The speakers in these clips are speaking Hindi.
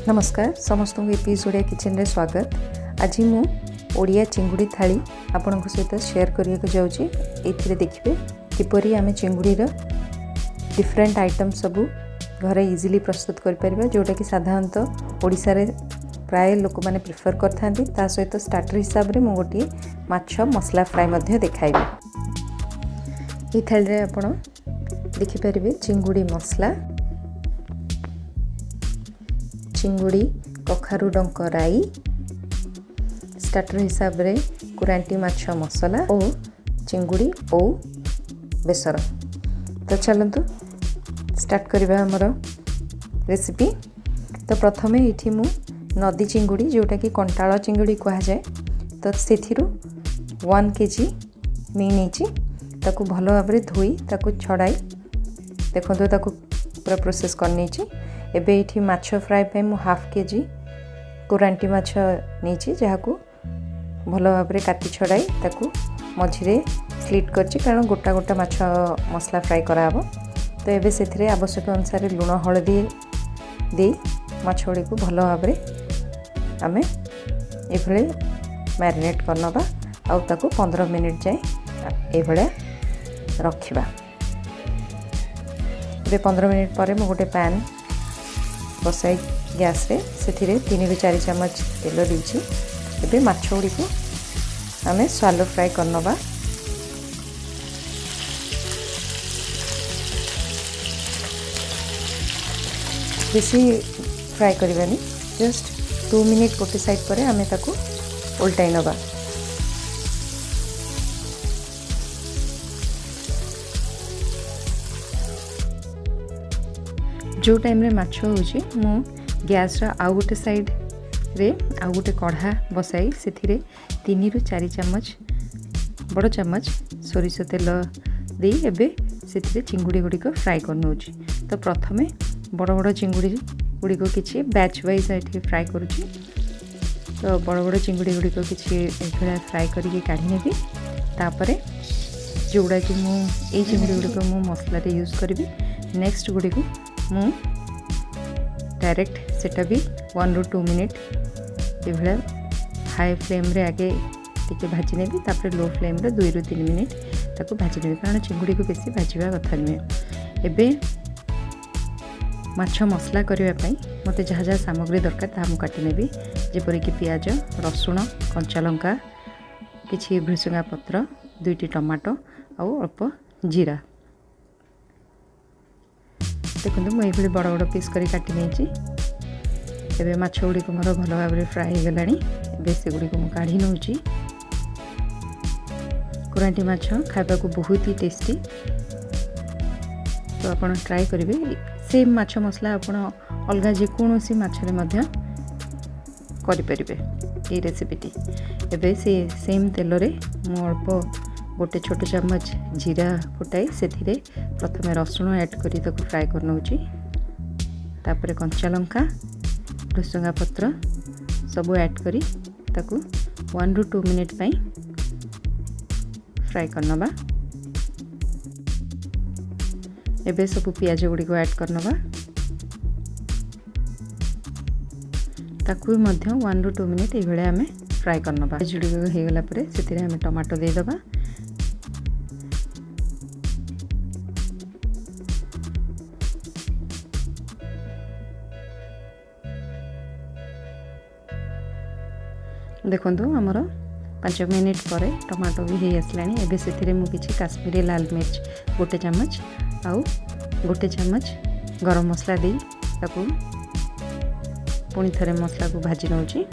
नमस्कार समस्त एपिसोड ओडिया किचन रे स्वागत। आज मु ओडिया चिंगुड़ी थाली आपण सहित शेयर करने जाऊँगी। ये देखिए किपरि आम चिंगुड़ी डिफरेंट आइटम सबू घरे इजिली प्रस्तुत कर जोटा कि साधारणतः ओडिशा रे प्राय लोक मैंने प्रिफर करथांती। ता सहित स्टार्टर हिसाब रे मु गोटे माछ मसला फ्राई मध्य देखाइबी। ये थाली रे आपण देखि परिबे चिंगुड़ी मसला, चिंगुड़ी कखारू डंक राई, स्टार्टर हिसाब रे कुरांटी माछ मसला और चिंगुड़ी ओ बेसर। तो चलतु स्टार्ट करबा हमर रेसिपी। तो प्रथमे इठी मु नदी चिंगुड़ी जोटा कि कंटाळ चिंगुड़ी कहा जाए तो सेथिरु 1 kg नहीं ताकू भल भाव में धोई ताकू छड़ाई देखो ताकू पूरा प्रोसेस करनी। एबे इठी माछ फ्राई पे मु 1/2 kg कुरांटी माछ नहीं जहाँ को भल भाव में काटी छड़ाई ताकू मझिरे स्लिट करछि कारण गोटा गोटा माछ मसला फ्राई कराबो। तो एबे सेथिरे आवश्यक अनुसार लुण हलदी दे माछ गुड़ी को भल भाव में आमे एभले मैरिनेट करनबा आउ ताकू 15 मिनिट जाए एभले रखिबा। एबे 15 मिनिट पर मु गोटे पैन बसाई गैस रे सेथिरे 3 ରୁ 4 चम्मच तेल दीची। एबे माछ गुड़ी को आमे स्वालो फ्राई करनबा। बेसी फ्राई करबानी जस्ट 2 मिनिट गोटे साइड पर आमे ताकू उल्टाई नबा। जो टाइम रे माछ होची मु गैस रा आउ गोटे साइड रे आउ गोटे कढ़ा बसाई सेथिरे 3 ରୁ 4 चम्मच बड़ चम्मच सोरिष तेल दे एबे सेथिरे चिंगुड़ी गुड़ी को फ्राई करनोची। तो प्रथमे बड़ बड़ चिंगुड़ी गुड़ी को किछि बैच वाइज एठी फ्राई करूची। तो बड़ बड़ चिंगुड़ी गुड़ी को किछि एभला फ्राई करके काढी नेबी। तापरे जोड़ा कि मु ए चिंगुड़ी गुड़ी को मु मसला रे यूज करबी। नेक्स्ट गुड़ी को मु डायरेक्ट सेटा भी 1 ରୁ 2 मिनिट एभला हाई फ्लेम रे आगे टिके भाजी नेबी। तापर लो फ्लेम रे 2 ରୁ 3 मिनिट ताको भाजी नेबी कारण चिंगुड़ी को बेसी भाजीबा कथा नुहे। एबे माछ मसला करबा पई मते जहाँ जहाँ सामग्री दरकार ता मु काटी नेबी जेपरि कि प्याज, रसुण, कंचा लंका, किछि भृसुंगा पत्र, 2टी टमाटो और अल्प जीरा। देखो मुझे बड़ बड़ पीस कर काटी नहीं। एबे माछ गुड़ी को मोर भल भाव में फ्राई हो गलानी। एबे से गुड़ी को मु काढ़ी नउची। कुरांटी माछ खाइबा को बहुत ही टेस्टी। तो आपण ट्राई करिवे। सेम माछ मसला आपण अलगा जे कोनोसी माछ रे मध्य करि परिबे ए रेसिपीटी। एबे से सेम तेल रे मु अल्प गोटे छोट चम्मच जीरा फुटाई सेथिरे प्रथमे रसुण ऐड करी ताको फ्राई करनोची। तापरे कंचा लंका, भृसुंगा पत्र सब ऐड करी ताको 1 ରୁ 2 मिनिट पई फ्राई करनबा। एबे सब प्याज गुड़ी को ऐड करनबा ताकू मध्य 1 ରୁ 2 मिनिट ए बेले हमें फ्राई करनबा। प्याज गुड़ी को हे गला परे सेथिरे हमें टमाटो दे दबा। देखो आमर 5 मिनिट पर टमाटो भी हो आसलानी। एबे सेथिरे मु किछि काश्मीरी लाल मिर्च गोटे चम्मच आउ गोटे चम्मच गरम मसला दे ताकू पुणी थरे मसला को भाजी नउची।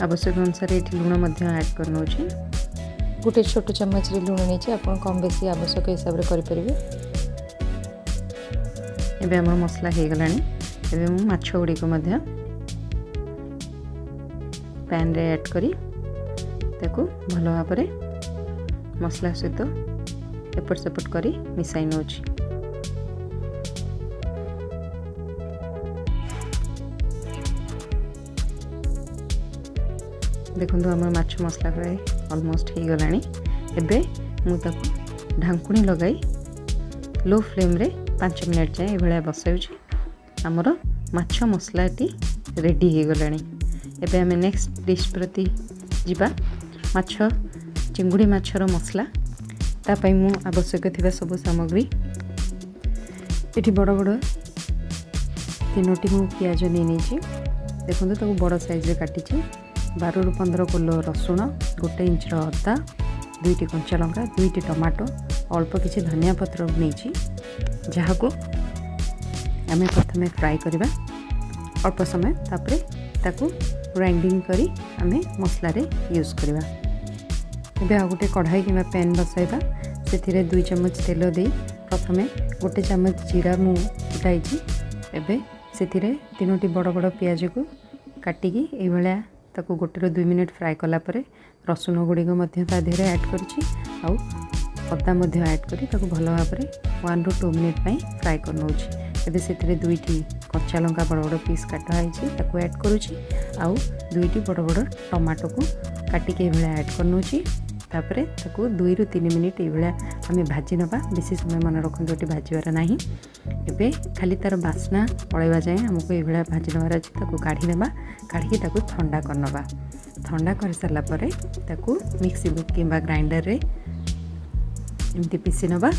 आवश्यक अनुसार ये लुण मध्य ऐड करनोची। गोटे छोट चम्मच रे लुण नहीं आपन कम बेसी आवश्यक हिसाब रे करि परिबे। एबे हमर मसला हे गलानी। एबे मु माछ गुड़ी को मध्य पैन रे ऐड करी ताकू भल भाव में मसला सहित एपट सेपट करी मिसाई नउची। देखो हमर माछ मसला फ्राई ऑलमोस्ट हो गलानी। एबे मु ताकू ढांकुणी लगाई लो फ्लेम रे 5 मिनिट जाए ये बसाऊँ आमर माछ मसलाटी रेडी हो गलानी। एबे आमे नेक्स्ट डिश प्रति जिबा माछ चिंगुड़ी माछर मसला तापाई मु आवश्यक थिबा सब सामग्री एठी बड़ बड़ 3टी मु प्याज नहीं देखो ताको बड़ साइज रे काटी 12 रु 15 किलो रसुण 1 इंच अदा 2टी कंचा लंका 2टी टमाटो अल्प किसी धनिया पत्र नहीं जहाँ को आमे प्रथमे फ्राई करबा अल्प समय तापरे ताकू ग्राइंडिंग करी आमे मसला रे यूज करबा। एबे आ गोटे कढ़ाई किंबा पैन बसाइबा से 2 चम्मच तेल दे प्रथमे 1 चम्मच जीरा मु फुटाई एबे से 3टी बड़ बड़ प्याज को काटिकी ए भलिया ताकू 1 ରୁ 2 मिनिट फ्राई कला परे रसुण गुड़ी मध्य ता देहरे ऐड करछि आउ अदा मध्य ऐड करी ताकू भल भाव 1 ରୁ 2 मिनिट पई फ्राई कर नउछि। एबे से 2टी कच्चा लंका बड़ बड़ पीस काटा है ताकू ऐड करुछि आउ 2टी बड़ बड़ टमाटो को काटिके ए भलिया ऐड कर नउछि तापरे ताकू 2 ରୁ 3 मिनिट ए भलिया आमे भाजी नबा बेसी समय मन रखन दोटी भाजीवार नाही। एबे खाली तार बास्ना पळेवा जाए हमको ए भलिया भाजी नबार अछि ताकू काढी नबा काढी ताकू ठंडा कर नबा ठंडा कर सारला परे ताकू मिक्सी किंबा ग्राइंडर रे एमती पीसी नबा।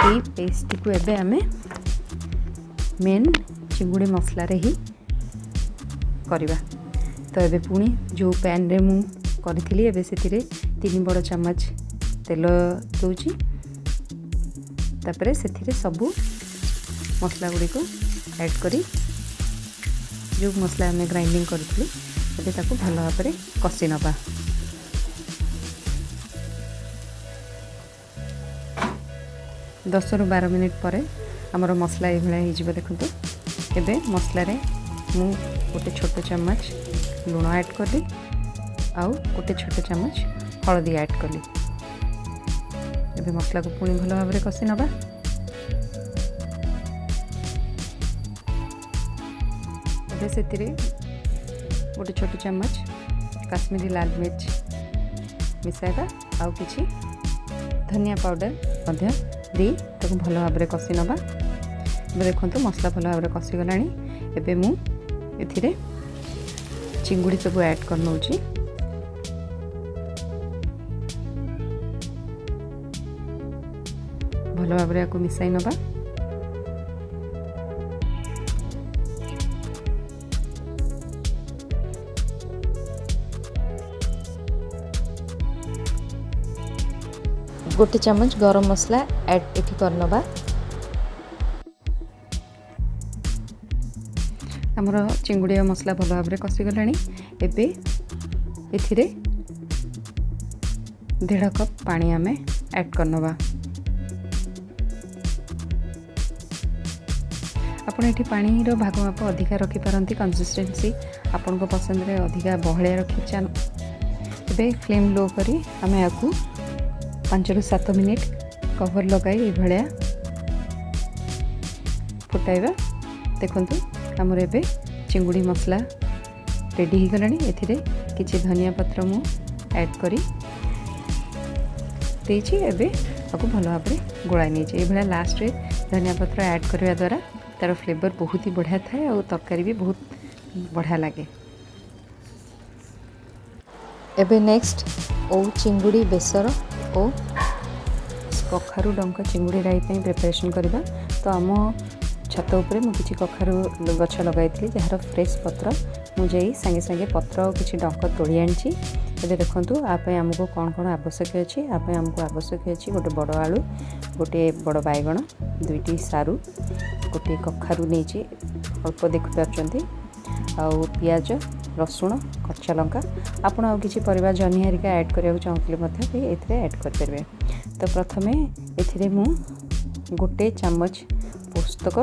ये पेस्ट को एबे आमे मेन चिंगुड़ी मसला रे ही करबा। तो एबे पुणी जो पैन रे मु करथिली एबे से 3 बड़ चम्मच तेल दउची तापरे से सबू मसला गुड़ी को ऐड करी जो मसला आमे ग्राइंडिंग करथिली एबे ताको भल भाव में कषि नबा। दस रु 12 मिनिट पर आमर मसला ये भाया देखो। एबे मसला रे मु 1 छोट चम्मच लुण ऐड कली आउ 1 छोट चम्मच हलदी ऐड कली। एबे मसला को पुणी भल भाव में कषि नबा। एबे से 1 छोट चम्मच काश्मीरी लाल मिर्च मिसाइबा आउ किछि धनिया पाउडर मध्य दी ताको भल भाव में कषि नबा। देखो मसला भल भाव में कषि गलानी। एबे मु एथिरे चिंगुड़ी सब ऐड कर नउची भल भाव में मिसाई नबा। गोटे चम्मच गरम मसला ऐड एठी करनबा। हमर चिंगुड़ी मसला भल भाव में कषि गलानी। एबे एथिरे 1.5 कप पानी आमे ऐड करनबा। आपण एठी पानी रो भाग माप अधिका रखि पारंती कंसिस्टेंसी आपण को पसंद रे अधिका बहळिया रखि चान। एबे फ्लेम लो करी आमे आकू 5 ରୁ 7 मिनिट कवर लगाई ये भलिया फुटाइबा। देखंतु हमर एबे चिंगुड़ी मसला रेडी हो गलानी। एथिरे किछि धनिया पत्र मु ऐड करी देछि। एबे आकु भल भाव में गोळाई नै छै। ए भलिया लास्ट रे धनिया पत्र ऐड करबा द्वारा तार फ्लेवर बहुत ही बढ़िया थाए और तरकारी भी बहुत बढ़िया लगे। एबे नेक्स्ट ओ चिंगुड़ी बेसर ओ कखारू डंक चिंगुड़ी राई पे प्रिपरेशन करबा। तो आम छत उपरे मु किछि कखारू गछ लगाई जार फ्रेश पत्र मुझे संगे संगे पत्र और किछि डंक तोड़ी आनी। एबे देखंतु आपाई आमको कौन कौन आवश्यक अछि। आपाई आमको आवश्यक अछि गोटे बड़ आलू गोटे बड़ बैगण 2टी सारू गोटे कखारू नहीं अल्प देखि पारछंती आउ पियाज रसुण कच्चा लंका आपण आउ किछि परिबा जनी हरिका ऐड करिया चाहूले मथे भी एथिरे ऐड कर परबे। तो प्रथमे एथिरे मु गोटे चम्मच पोस्तक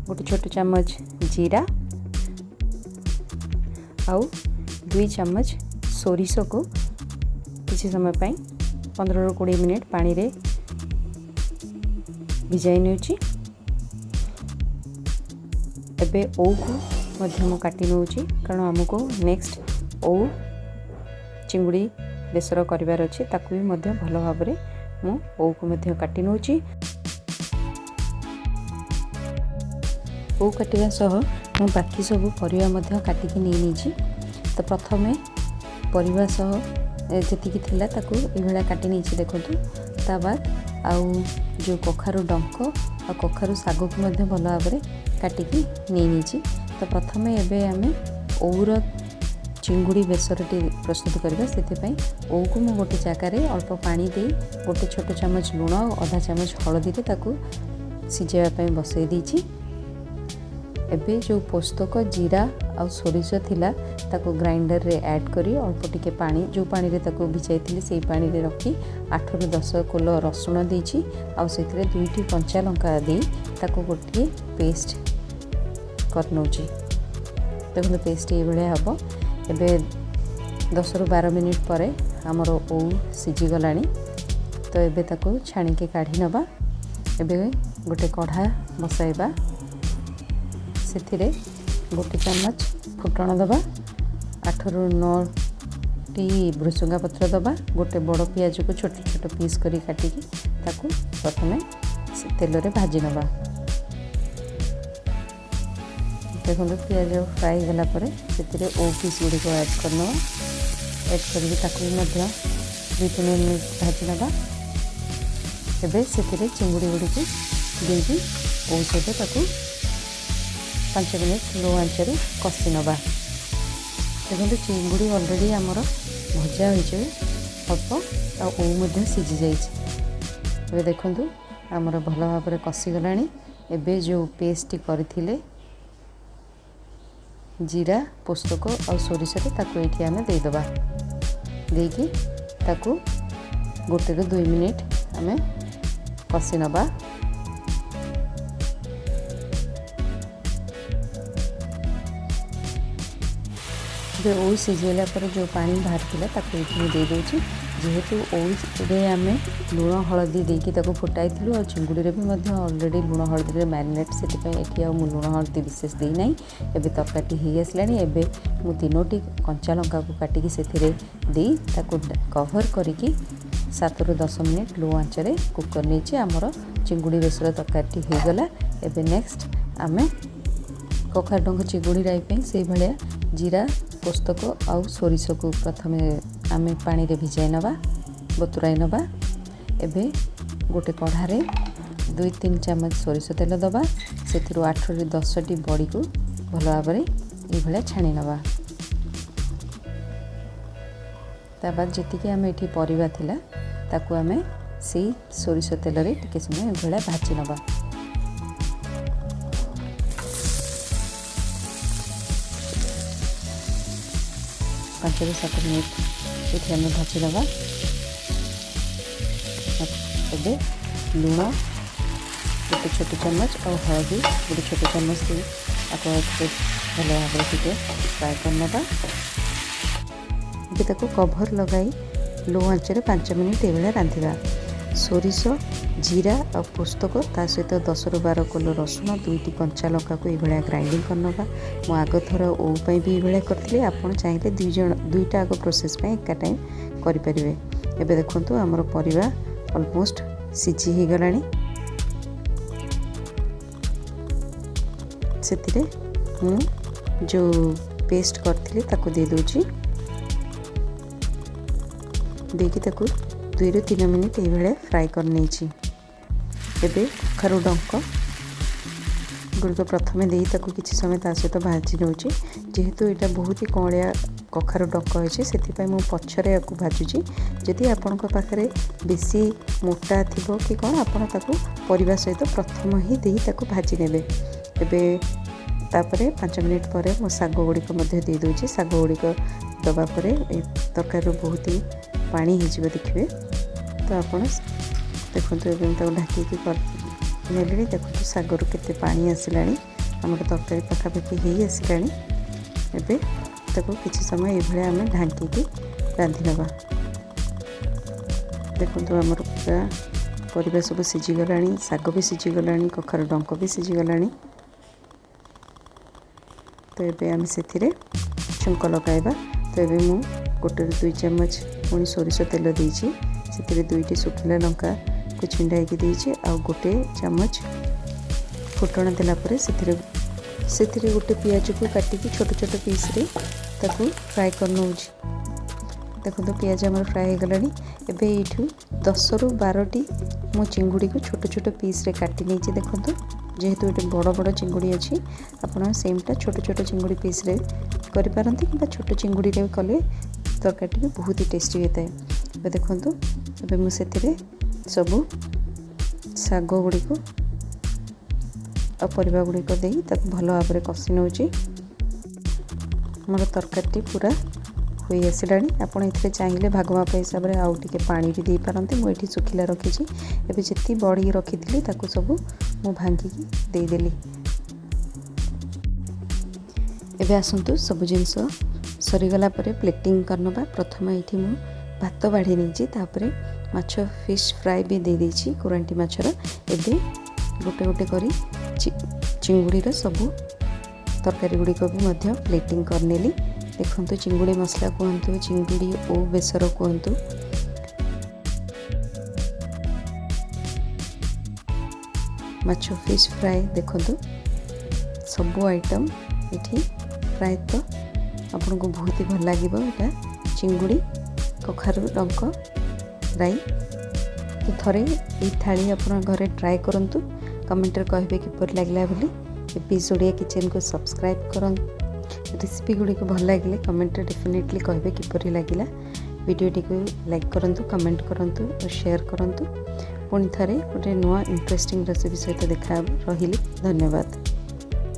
गोटे छोट चम्मच जीरा आउ 2 चम्मच सोरिष को किसी समय पाई 15 ରୁ 20 मिनिट पानी रे भिजाई नेउची। एबे ओ को मध्यम काटी नेउची कारण हमको नेक्स्ट ओ चिंगुड़ी बेसर करिवार अछि ताकू भी मध्य भल भाव में मु ओऊ को मध्य काटी नउची। ओऊ काटिवा सह मु बाकी सब परिवा मध्य काटिकी नहीं नीची। तो प्रथमे परिवा सह जेतिकी थिला ताकू इभला काटी नीची देखंतु। ता बाद आउ जो कखारु डंक आ कखारु साग को मध्य भल भाव में काटिकी नहीं नीची। तो प्रथमे एबे आमे ओऊर चिंगुड़ी बेसरटी प्रस्तुत करबा। सेतिपई ओऊ को मु गोटे जगार अल्प पानी दे गोटे छोट चमच लुण और आधा चमच हलदी रे ताकू सिजेवा पई बसई दीची। एबे जो पोस्तक जीरा आ सोरिष थिला ताको ग्राइंडर रे ऐड करी अल्प टिके पानी जो पानी रे ताको भिजाइथिली सेही पानी रे रखी 8 रु 10 कोल रसुण देइची आ सेथिरे 2टी कंचा लंका दे ताको गोटे पेस्ट कर नउची। देखो पेस्ट ए बळे हबो। एबे 10 रु 12 मिनिट परे हमर ओऊ सिजी गलानी। तो एबे ताको छाणी के काढी नबा। एबे गोटे कढ़ा बसाइबा। सेथिरे गोटे चमच फुटण दबा। 8 रु 9 टी भृसुंगा पत्र दबा। गोटे बड़ पियाज को छोट छोट पीस करी काटिकी ताकू प्रथमे तेल रे भाजी नबा। देखो पियाज फ्राई गला परे सेतिरे ओ पीस गुडी को ऐड करनो। ऐड करके ताकू मध्य 2-3 मिनिट भाजी नबा। एबे सेतिरे चिंगुड़ी गुडी को देगी ओ सहित ताकू 5 मिनिट लो आंच रे कसी नबा। देखो चिंगुड़ी ऑलरेडी आमर भजा हो अल्प आ ओ मध्य सिझी जाइए। एबे देखंतु आमर भल भाव में कसी गलानी। एबे जो पेस्ट करथिले जीरा पोस्तक और सोरिष ताकू एठी आमे दे दबा। देकी ताकू 1 रु 2 मिनिट आमे कसी नबा। जो ओऊ सिझेला पर जो पानी बाहर थिला ताकू एठी दे दोची। जेहेतु ओऊ रे आमे लुण हलदी देकी ताकू फुटाइथिलु और चिंगुड़ी रे भी मध्य ऑलरेडी लुण हलदी रे मैरिनेट सेति पई एठी आ मु लुण हलदी विशेष देई नै। एबे तरकारी हेई आसलानी। एबे मु 3टी कंचा लंका को काटिकी सेथिरे देई ताकू कवर करिकी 7 रु 10 मिनिट लो आंच रे कुक कर नेची। हमर चिंगुड़ी बेसर तरकारी हेई गला। एबे नेक्स्ट आमे कखार डंक चिंगुड़ी राई पई सेही भलिया जीरा पोस्तक आउ सोरिष को प्रथमे आमे पानी रे भिजाई नबा बतुराई नबा। एबे गोटे कढ़ा रे 2-3 चमच सोरिष तेल दबा। सेथिरु 8 रु 10 टी बड़ी को भल भाव में ये भलिया छाणी नबा। ता बाद जेतिकी आमे एठी परिवा थिला ताकू आमे सेही सोरिष तेल रे टिके समय ए भलिया भाजी नबा। पाँच रु 7 मिनिट ये आम भाजी दबा। एबे लुण गोटे छोट चमच और हलदी गोटे छोट चमच दी आपको भल भाव में फ्राए कर नबा। ये ताको कभर लगाई लो आंच रे 5 मिनिट ये रांधिबा। सोरिष जीरा और पोस्तक ता सहित 10 रु 12 कोल रसुण 2टी कंचा लंका को ये ग्राइंडिंग कर नबा। मु आग थर ओऊ पई भी ये करथिले। आपण चाहिले 2टा आग प्रोसेस पई एका टाइम करि परिबे। एबे देखंतु हमर परिवा ऑलमोस्ट सिझी ही गलानी। सेतिरे मु जो पेस्ट करथिले ताको दे दोची। देकी ताकू 2 रु 3 मिनिट ये फ्राए कर नेची। एबे कखारु डंक गुड़ को प्रथमे दे ताकू किछि समय ता सहित भाजी नउची। जेहेतु एटा बहुत ही कौड़िया कखारु डंक होइछे सेति मु पछरे याकू भाजुची। जदि आपनक पाखरे बेसी मोटा थिबो कि कोन आपण ताकू परिवा सहित प्रथम ही दे ताकू भाजी नेबे। एबे तापरे 5 मिनिट परे मो साग गुड़ी को मध्य दे दोची। साग गुड़ी को दबा परे ए तरकारी बहुत ही पानी हिजिबो देखिबे। तो आपण देखंतु एबे ताकू ढाकी के कर नेले देखंतु सागरु केते पानी आसिलानी। हमर तरकारी पाखापाखि हेई आसिलानी। एबे ताकू किछि समय एभळे आमे ढांकी के रांधि नबा। देखंतु हमर पूरा परिबा सब सिझी गलानी। साग भी सिझी गलानी। कखारु डंक भी सिझी गलानी। तो एबे आमे सेथिरे छुंक लगाइबा। तो एबे मु गोटे 2 चम्मच पुणी सोरिष तेल देइछि से 2टी सुखिला लंका को छिंडाई देइछि आ गोटे चम्मच फुटण देला परे से गोटे पियाज को काटिकी छोट छोट पीस रे ताकू फ्राए कर नउछि। देखो तो पियाज हमर फ्राए हो गलानी। एबे एठू 10 रु 12टी मो चिंगुड़ी को छोट छोट पीस रे काटी नेछि। देखो तो जेहेतु ये बड़ बड़ चिंगुड़ी अच्छी आपड़ सेमटा छोट छोट चिंगुड़ी पीस रे करि पारंती कि छोट चिंगुड़ी रे कले तरकारी भी बहुत ही टेस्टी होता है। देखो एबे मु सेतिरे सबू शाग गुड़ी को आ परिबा गुड़ी को देई ताक भल भाव में कषि नउछि। मोर तरकारी पूरा हुई आसिलानी। आपड़ ए चाहिए भाग माप हिसाब से आउ टे पानी भी दे पारती। मुझे सुखिला रखी एबे जी बड़ी रखी ताकू सबू मु भांगिकी देदेली। एबे आसतु सब जिनस सरीगला प्लेटिंग करनबा। प्रथम ये मु भात बाढ़ी नहीं माछ फिश फ्राए भी दे देछि कोरांटी माछर। एबे गोटे गोटे करी चिंगुड़ीर सबू तरकारी गुड़ी को भी मध्य प्लेटिंग करनेली। देखो चिंगुड़ी मसला कहतु चिंगुड़ी ओ बेसर कहतु माछ फिश फ्राए देखो सबू आइटम ये प्राय तो आपन को बहुत ही भल लगे। यहाँ चिंगुड़ी कखारू डंक राई तो थरे ये थाली अपन घरे ट्राए करंतु। कमेंट रे कहबे किपर लागला बोली। ओडिया किचन को सब्सक्राइब करन। रेसिपी गुड़ी को भल लगे कमेंट रे डेफिनेटली कहबे किपर लगिला। वीडियोटी को लाइक करंतु, कमेंट करंतु और शेयर करंतु। पुणी थरे गोटे नुआ इंटरेस्टिंग रेसिपी सहित देखा रही। धन्यवाद।